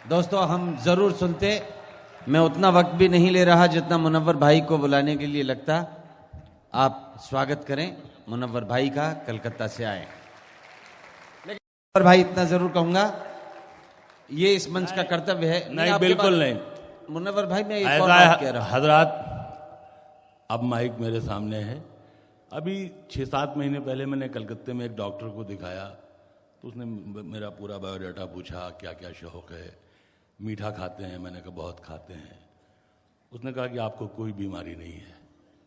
दोस्तों हम जरूर सुनते। मैं उतना वक्त भी नहीं ले रहा जितना मुनव्वर भाई को बुलाने के लिए लगता। आप स्वागत करें मुनव्वर भाई का, कलकत्ता से आए। लेकिन मुनव्वर भाई इतना जरूर कहूंगा, ये इस मंच का कर्तव्य है। नहीं, बिल्कुल नहीं मुनव्वर भाई, मैं एक और बात कह रहा हूं। हजरात, अब माइक मेरे सामने है। अभी 6-7 महीने पहले मैंने कलकत्ते में एक डॉक्टर को दिखाया, तो उसने मेरा पूरा बायोडाटा पूछा, क्या क्या शौक है, मीठा खाते हैं, मैंने कहा बहुत खाते हैं। उसने कहा कि आपको कोई बीमारी नहीं है,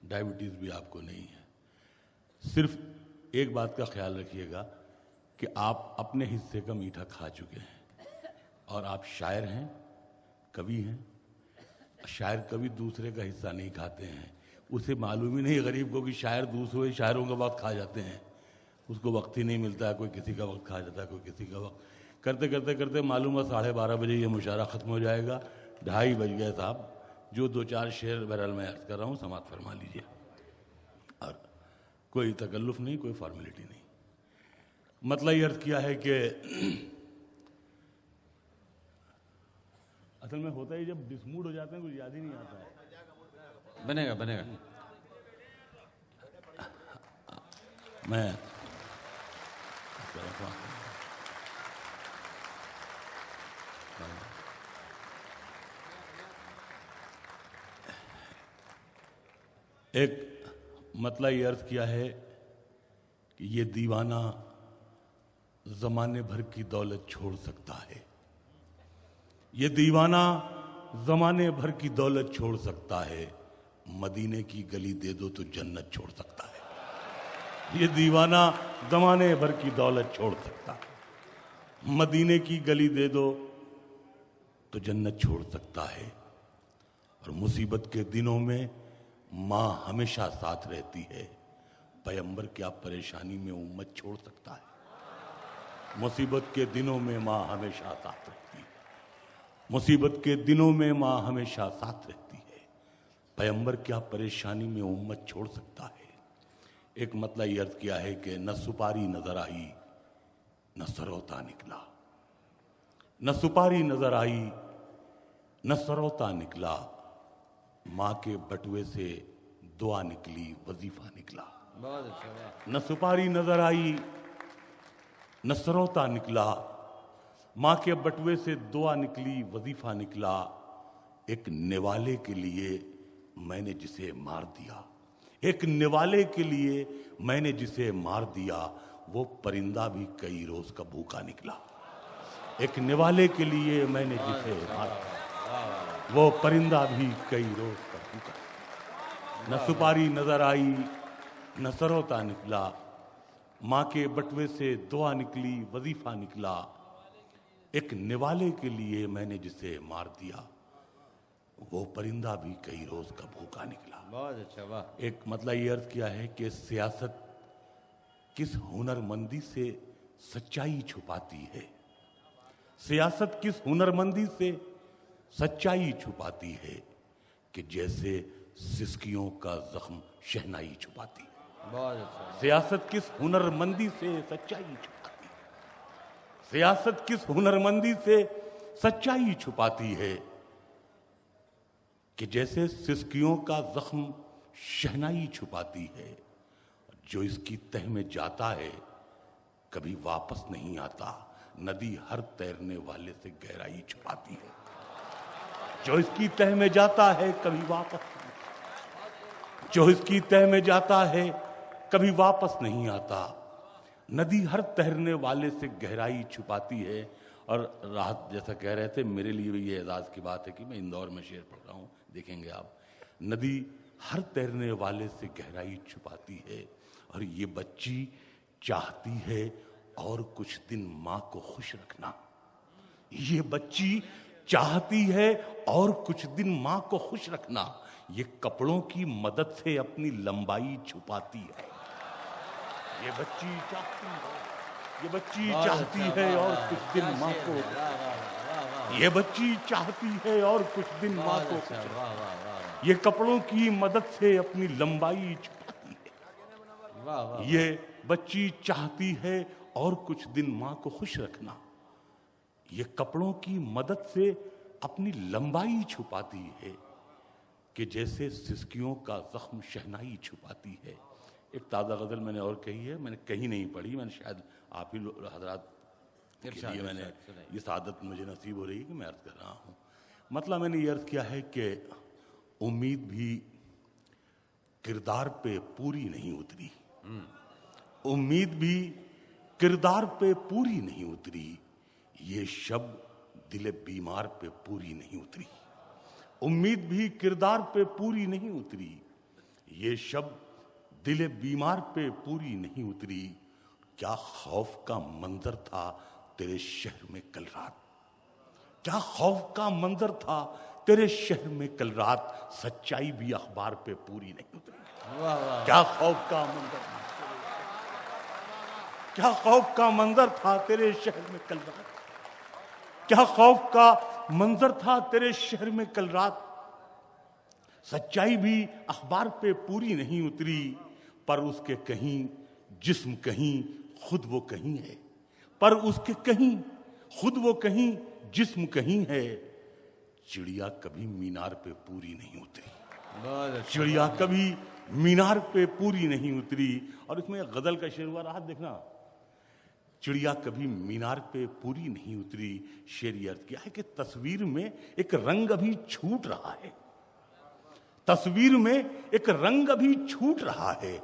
डायबिटीज़ भी आपको नहीं है, सिर्फ एक बात का ख्याल रखिएगा कि आप अपने हिस्से का मीठा खा चुके हैं और आप शायर हैं, कवि हैं। शायर कभी दूसरे का हिस्सा नहीं खाते हैं, उसे मालूम ही नहीं गरीब को कि शायर दूसरे शायरों का वक्त खा जाते हैं। उसको वक्त ही नहीं मिलता है, कोई किसी का वक्त खा जाता है, कोई किसी का वक्त। करते करते करते मालूम है 12:30 बजे ये मुशायरा ख़त्म हो जाएगा। 2:30 बज गए साहब। जो 2-4 शेर बहरहाल मैं अर्ज कर रहा हूँ समाप्त फरमा लीजिए, और कोई तकल्लुफ़ नहीं, कोई फॉर्मेलिटी नहीं। मतलब ये अर्ज किया है कि असल में होता है जब डिसमूड हो जाते हैं कुछ याद ही नहीं आता है। बनेगा बनेगा। मैं एक मतलब ये अर्ज किया है कि ये दीवाना जमाने भर की दौलत छोड़ सकता है। ये दीवाना जमाने भर की दौलत छोड़ सकता है, मदीने की गली दे दो तो जन्नत छोड़ सकता है। ये दीवाना जमाने भर की दौलत छोड़ सकता है, मदीने की गली दे दो तो जन्नत छोड़ सकता है। और मुसीबत के दिनों में माँ हमेशा साथ रहती है, पैगंबर क्या परेशानी में उम्मत छोड़ सकता है। मुसीबत के दिनों में माँ हमेशा साथ रहती है, मुसीबत के दिनों में माँ हमेशा साथ रहती है, पैगंबर क्या परेशानी में उम्मत छोड़ सकता है। एक मतलब ये अर्ज किया है कि न सुपारी नजर आई न सरोता निकला, न सुपारी नजर आई न सरोता निकला, माँ के बटुए से दुआ निकली, वजीफा निकला। बहुत अच्छा। न सुपारी नजर आई न सरोता निकला, माँ के बटुए से दुआ निकली, वजीफा निकला। एक निवाले के लिए मैंने जिसे मार दिया, एक निवाले के लिए मैंने जिसे मार दिया, वो परिंदा भी कई रोज का भूखा निकला। एक निवाले के लिए मैंने जिसे मार दिया, वो परिंदा भी कई रोज का भूखा। न सुपारी नजर आई न सरोता निकला, माँ के बटुए से दुआ निकली, वजीफा निकला। एक निवाले के लिए मैंने जिसे मार दिया, वो परिंदा भी कई रोज का भूखा निकला। बहुत अच्छा, वाह। एक मतलब ये अर्ज किया है कि सियासत किस हुनरमंदी से सच्चाई छुपाती है, सियासत किस हुनरमंदी से सच्चाई छुपाती है, कि जैसे सिसकियों का जख्म शहनाई छुपाती है। बहुत अच्छा। सियासत किस हुनरमंदी से सच्चाई छुपाती है, सियासत किस हुनरमंदी से सच्चाई छुपाती है, कि जैसे सिसकियों का जख्म शहनाई छुपाती है। जो इसकी तह में जाता है कभी वापस नहीं आता, नदी हर तैरने वाले से गहराई छुपाती है। जो इसकी तह में जाता है कभी वापस नहीं, जो इसकी तह में जाता है कभी वापस नहीं आता, नदी हर तैरने वाले से गहराई छुपाती है। और राहत जैसा कह रहे थे, मेरे लिए भी ये एजाज की बात है कि मैं इंदौर में शेर पढ़ रहा हूँ, देखेंगे आप। नदी हर तैरने वाले से गहराई छुपाती है, और ये बच्ची चाहती है और कुछ दिन माँ को खुश रखना। ये बच्ची चाहती है और कुछ दिन माँ को खुश रखना, ये कपड़ों की मदद से अपनी लंबाई छुपाती है। ये बच्ची चाहती है, ये बच्ची चाहती है और कुछ दिन माँ को, ये बच्ची चाहती है और कुछ दिन माँ को, ये कपड़ों की मदद से अपनी लंबाई छुपाती है। ये बच्ची चाहती है और कुछ दिन माँ को खुश रखना, ये कपड़ों की मदद से अपनी लंबाई छुपाती है कि जैसे सिसकियों का जख्म शहनाई छुपाती है। एक ताज़ा गज़ल मैंने और कही है, मैंने कहीं नहीं पढ़ी, मैंने शायद आप ही हजरात के लिए मैंने ये सादत मुझे नसीब हो रही है कि मैं अर्ज कर रहा हूँ। मतलब मैंने ये अर्ज किया है कि उम्मीद भी किरदार पे पूरी नहीं उतरी, उम्मीद भी किरदार पे पूरी नहीं उतरी, ये शब्द दिल बीमार पे पूरी नहीं उतरी। उम्मीद भी किरदार पे पूरी नहीं उतरी, ये शब्द दिल बीमार पे पूरी नहीं उतरी। क्या खौफ का मंजर था तेरे शहर में कल रात, क्या खौफ का मंजर था तेरे शहर में कल रात, सच्चाई भी अखबार पे पूरी नहीं उतरी। क्या खौफ का मंजर था, क्या खौफ का मंजर था तेरे शहर में कल रात, क्या खौफ का मंजर था तेरे शहर में कल रात, सच्चाई भी अखबार पे पूरी नहीं उतरी। पर उसके कहीं जिस्म कहीं खुद वो कहीं है, पर उसके कहीं खुद वो कहीं जिस्म कहीं है। चिड़िया कभी मीनार पे पूरी नहीं उतरी, चिड़िया कभी मीनार पे पूरी नहीं उतरी। और इसमें गजल का शेर हुआ, राहत देखना, चिड़िया कभी मीनार पे पूरी नहीं उतरी। शेर ये अर्थ किया है कि तस्वीर में एक रंग अभी छूट रहा है, तस्वीर में एक रंग अभी छूट रहा है,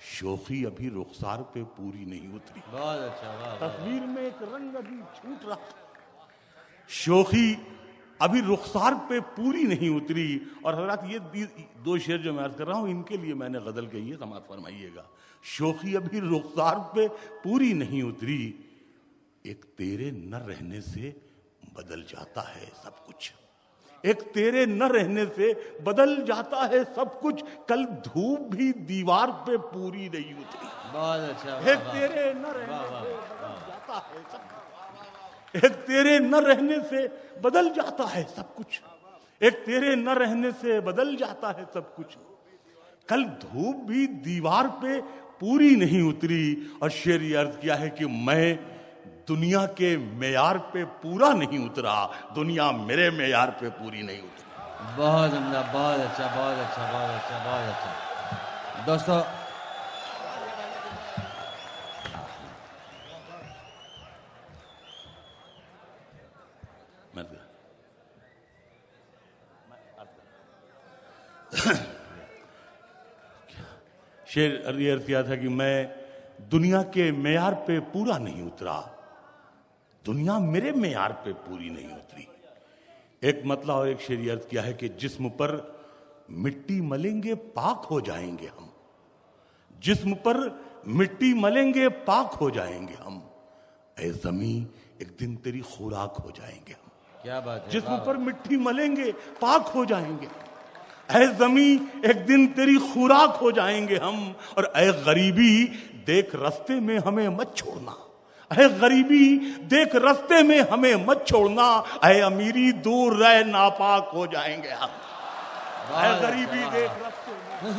शोखी अभी रुखसार पे पूरी नहीं उतरी। बहुत अच्छा, वाह। तस्वीर में एक रंग अभी छूट रहा है, शोखी अभी रुखसार पे पूरी नहीं उतरी। और हजरात ये दो शेर जो मैं अर्ज कर रहा हूं, इनके लिए मैंने गजल कही है, समाज फरमाइएगा। शोखी अभी रुखसार पे पूरी नहीं उतरी, एक तेरे न रहने से बदल जाता है सब कुछ, एक तेरे न रहने से बदल जाता है सब कुछ, कल धूप भी दीवार पे पूरी नहीं उतरी। बहुत अच्छा, एक तेरे न रहने से बदल जाता है सब कुछ, एक तेरे न रहने से बदल जाता है सब कुछ, एक तेरे न रहने से बदल जाता है सब कुछ, कल धूप भी दीवार पे पूरी नहीं उतरी। और शेर ये अर्ज किया है कि मैं दुनिया के मेयार पे पूरा नहीं उतरा, दुनिया मेरे मेयार पे पूरी नहीं उतरी। बहुत उम्दा, बहुत अच्छा, बहुत अच्छा, बहुत अच्छा, बहुत अच्छा। दोस्तों, शेर ये अर्थ किया था कि मैं दुनिया के मेयार पे पूरा नहीं उतरा, दुनिया मेरे मेयार पे पूरी नहीं उतरी। एक मतलब और एक शेर ये अर्थ किया है कि जिस्म पर मिट्टी मलेंगे पाक हो जाएंगे हम, जिस्म पर मिट्टी मलेंगे पाक हो जाएंगे हम, ऐ ज़मीं एक दिन तेरी खुराक हो जाएंगे हम। क्या बात है, जिस्म पर मिट्टी मलेंगे पाक हो जाएंगे, ऐ ज़मीं एक दिन तेरी खुराक हो जाएंगे हम। और ऐ गरीबी देख रास्ते में हमें मत छोड़ना, ऐ गरीबी देख रास्ते में हमें मत छोड़ना, ऐ अमीरी दूर रह नापाक हो जाएंगे हम। ऐ गरीबी देख रास्ते में,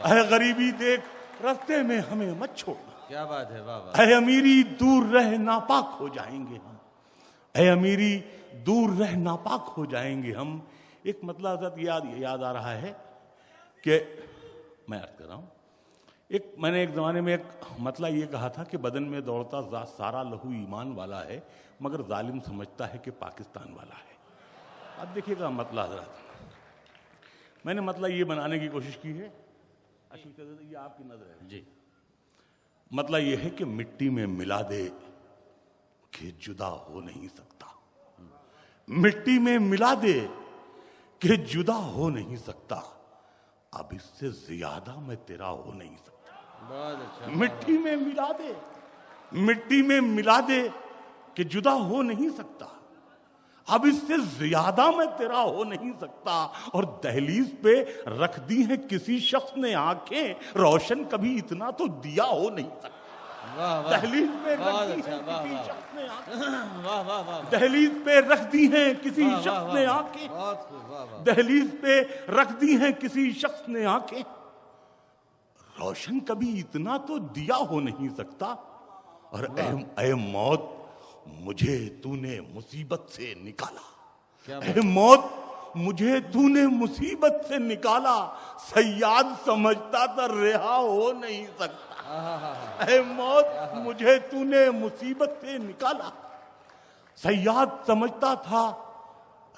ऐ गरीबी देख रास्ते में हमें मत छोड़ना, क्या बात है, वाह वाह। ऐ अमीरी दूर रह नापाक हो जाएंगे हम, ऐ अमीरी दूर रह नापाक हो जाएंगे हम। एक मतलब याद आ रहा है कि मैं अर्ज कर रहा हूं, मैंने एक जमाने में एक मतलब ये कहा था कि बदन में दौड़ता सारा लहू ईमान वाला है, मगर जालिम समझता है कि पाकिस्तान वाला है। अब देखिएगा मतलब हजरत, मैंने मतलब ये बनाने की कोशिश की है, ये आपकी नजर है जी। मतलब ये है कि मिट्टी में मिला दे कि जुदा हो नहीं सकता, मिट्टी में मिला दे कि जुदा हो नहीं सकता, अब इससे ज्यादा मैं तेरा हो नहीं सकता। बहुत अच्छा, मिट्टी में मिला दे, मिट्टी में मिला दे कि जुदा हो नहीं सकता, अब इससे ज्यादा मैं तेरा हो नहीं सकता। और दहलीज पे रख दी है किसी शख्स ने आंखें, रोशन कभी इतना तो दिया हो नहीं सकता। वाह वाह, दहलीज पे रख बहुत दी अच्छा, है वाह किसी वाह, शख्स ने आंखें, वाह वाह वाह, दहलीज पे रख दी है किसी वाह, शख्स वाह, ने वाह, आंखें, बहुत खूब, वाह वाह। दहलीज पे रख दी हैं किसी शख्स ने आंखें, रोशन कभी इतना तो दिया हो नहीं सकता। और ऐ मौत मुझे तूने मुसीबत से निकाला। क्या ए मौत, मुझे तूने मुसीबत से निकाला, सयाद समझता था रिहा हो नहीं सकता। ए मौत, मुझे तूने मुसीबत से निकाला, सयाद समझता था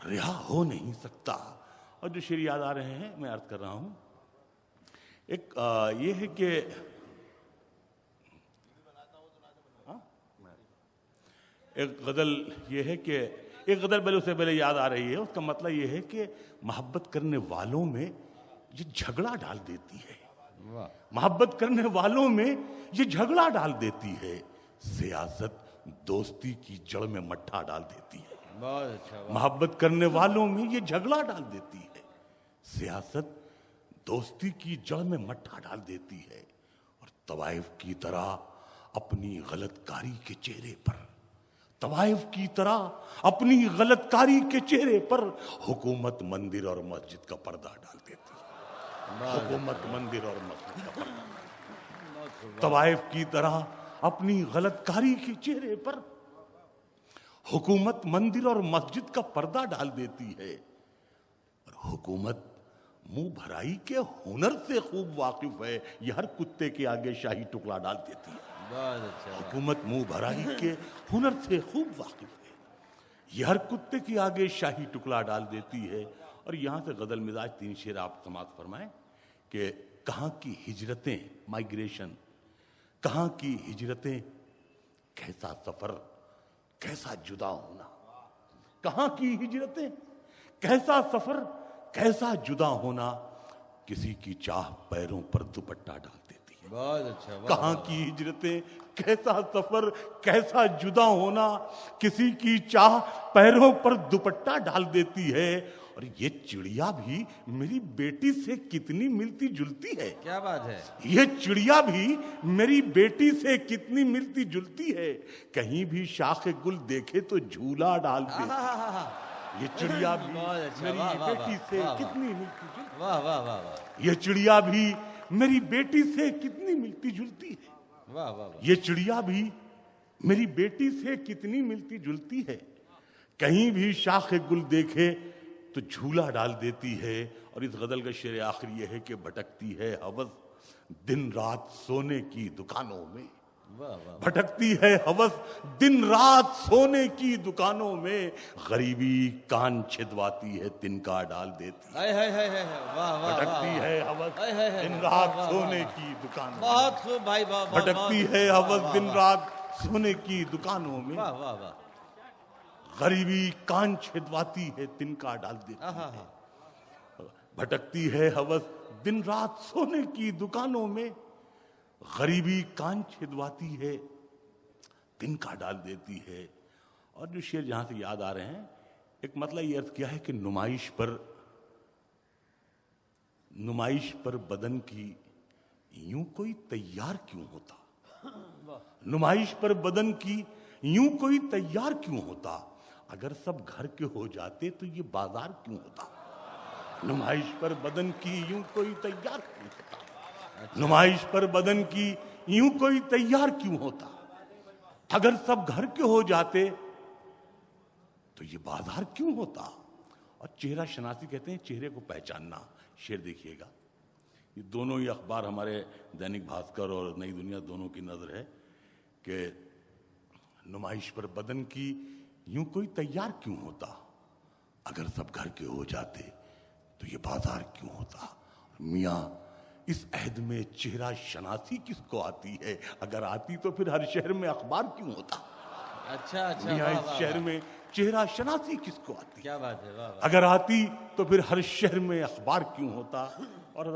रिहा हो नहीं सकता। और जो शेर याद आ रहे हैं मैं अर्ज कर रहा हूं, एक ये है कि एक गजल ये है कि एक गजल पहले उससे पहले याद आ रही है, उसका मतलब ये है कि मोहब्बत करने वालों में ये झगड़ा डाल देती है, मोहब्बत करने वालों में ये झगड़ा डाल देती है, सियासत दोस्ती की जड़ में मट्ठा डाल देती है। बहुत अच्छा। मोहब्बत करने वालों में ये झगड़ा डाल देती है, सियासत दोस्ती की जड़ में मट्ठा डाल देती है। और तवाइफ की तरह अपनी गलतकारी के चेहरे पर, तवाइफ की तरह अपनी गलतकारी के चेहरे पर हुकूमत मंदिर और मस्जिद का पर्दा डाल देती है। हुकूमत मंदिर और मस्जिद का पर्दा, तवाइफ की तरह अपनी गलतकारी के चेहरे पर हुकूमत मंदिर और मस्जिद का पर्दा डाल देती है। और हुकूमत मुंह भराई के हुनर से खूब वाकिफ है, यह हर कुत्ते के आगे शाही टुकड़ा डाल देती है। बहुत अच्छा। हुकूमत मुंह भराई के हुनर से खूब वाकिफ है, यह हर कुत्ते के आगे शाही टुकड़ा डाल देती है। और यहां से गजल मिजाज 3 शेर आप समाप्त फरमाएं कि कहां की हिजरतें, माइग्रेशन, कहां की हिजरतें, कैसा सफर, कैसा जुदा होना, कहां की हिजरतें, कैसा सफर, कैसा जुदा होना, किसी की चाह पैरों पर दुपट्टा डाल देती है। बहुत अच्छा। कहां की हिजरतें, कैसा सफर, कैसा जुदा होना, किसी की चाह पैरों पर दुपट्टा डाल देती है। और ये चिड़िया भी मेरी बेटी से कितनी मिलती जुलती है। क्या बात है। ये चिड़िया भी मेरी बेटी से कितनी मिलती जुलती है, कहीं भी शाख गुल देखे तो झूला डाल देती। ये चिड़िया भी मेरी बेटी से कितनी मिलती जुलती। वाह वाह वाह वाह। ये चिड़िया भी मेरी बेटी से कितनी मिलती जुलती है। वाह वाह। ये चिड़िया भी मेरी बेटी से कितनी मिलती जुलती है, कहीं भी शाख गुल देखे तो झूला डाल देती है। और इस गजल का शेर आखिर यह है कि भटकती है हवस दिन रात सोने की दुकानों में। भटकती है हवस दिन रात सोने की दुकानों में, गरीबी कान छिदवाती है तिनका डाल देती है। भटकती है हवस दिन रात सोने की दुकानों, बहुत खूब भाई। भटकती है हवस दिन रात सोने की दुकानों में, गरीबी कान छिदवाती है तिनका डाल देती है। भटकती है हवस दिन रात सोने की दुकानों में, गरीबी कान छिदवाती है तिनका डाल देती है। और जो शेर जहां से याद आ रहे हैं, एक मतलब ये अर्थ किया है कि नुमाइश पर बदन की यूं कोई तैयार क्यों होता, नुमाइश पर बदन की यूं कोई तैयार क्यों होता, अगर सब घर के हो जाते तो ये बाजार क्यों होता। नुमाइश पर बदन की यूं कोई तैयार क्यों होता, नुमाइश पर बदन की यूं कोई तैयार क्यों होता, अगर सब घर के हो जाते तो ये बाजार क्यों होता। और चेहरा शनासी कहते हैं चेहरे को पहचानना। शेर देखिएगा, ये दोनों ही अखबार हमारे दैनिक भास्कर और नई दुनिया दोनों की नजर है कि नुमाइश पर बदन की यूं कोई तैयार क्यों होता, अगर सब घर के हो जाते तो ये बाजार क्यों होता। मियां इस अहद में चेहरा शनासी किसको आती है, अगर आती तो फिर हर शहर में अखबार क्यों होता। अच्छा अच्छा। मियां इस शहर में चेहरा शनासी किसको आती, क्या बात है। अगर आती तो फिर हर शहर में अखबार क्यों होता। और